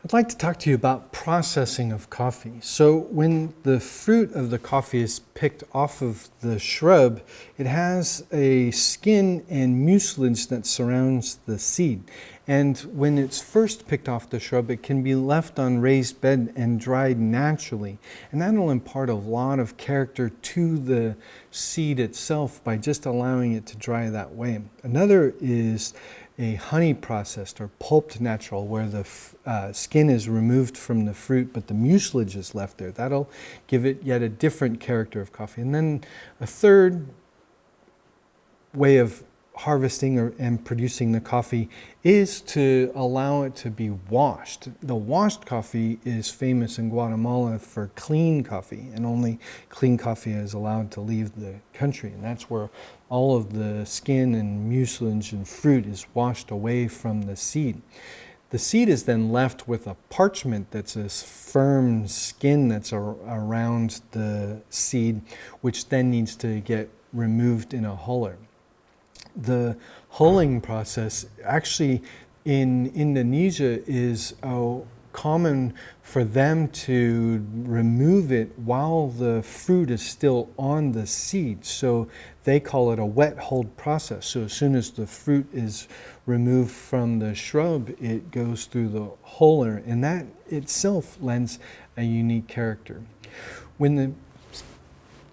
I'd like to talk to you about processing of coffee. So when the fruit of the coffee is picked off of the shrub, it has a skin and mucilage that surrounds the seed. And when it's first picked off the shrub, it can be left on raised bed and dried naturally. And that'll impart a lot of character to the seed itself by just allowing it to dry that way. Another is a honey processed or pulped natural, where the skin is removed from the fruit but the mucilage is left there. That'll give it yet a different character of coffee. And then a third way of harvesting and producing the coffee is to allow it to be washed. The washed coffee is famous in Guatemala for clean coffee, and only clean coffee is allowed to leave the country. And that's where all of the skin and mucilage and fruit is washed away from the seed. The seed is then left with a parchment that's a firm skin that's around the seed, which then needs to get removed in a huller. The hulling process actually in Indonesia is common for them to remove it while the fruit is still on the seed. So they call it a wet hulled process. So as soon as the fruit is removed from the shrub, it goes through the huller, and that itself lends a unique character. When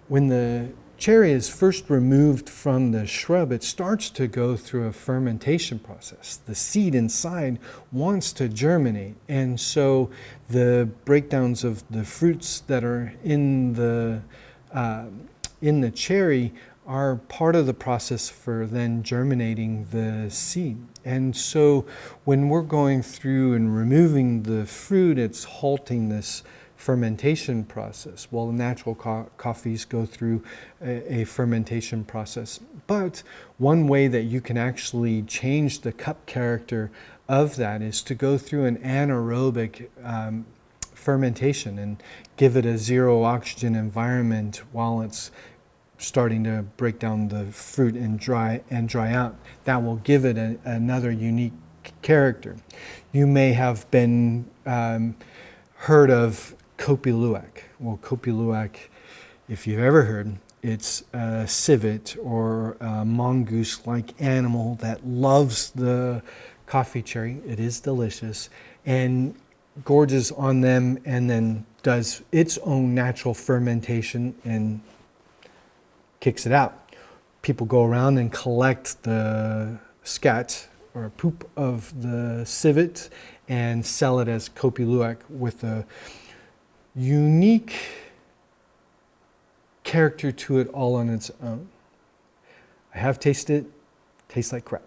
the cherry is first removed from the shrub, it starts to go through a fermentation process. The seed inside wants to germinate, and so the breakdowns of the fruits that are in the cherry are part of the process for then germinating the seed. And so when we're going through and removing the fruit, it's halting this fermentation process. Well, natural coffees go through a fermentation process. But one way that you can actually change the cup character of that is to go through an anaerobic fermentation and give it a zero oxygen environment while it's starting to break down the fruit and dry out. That will give it another unique character. You may have been heard of Kopi Luwak. Well, Kopi Luwak, if you've ever heard, it's a civet or a mongoose-like animal that loves the coffee cherry. It is delicious and gorges on them, and then does its own natural fermentation and kicks it out. People go around and collect the scat or poop of the civet and sell it as Kopi Luwak with a unique character to it all on its own. I have tasted it, tastes like crap.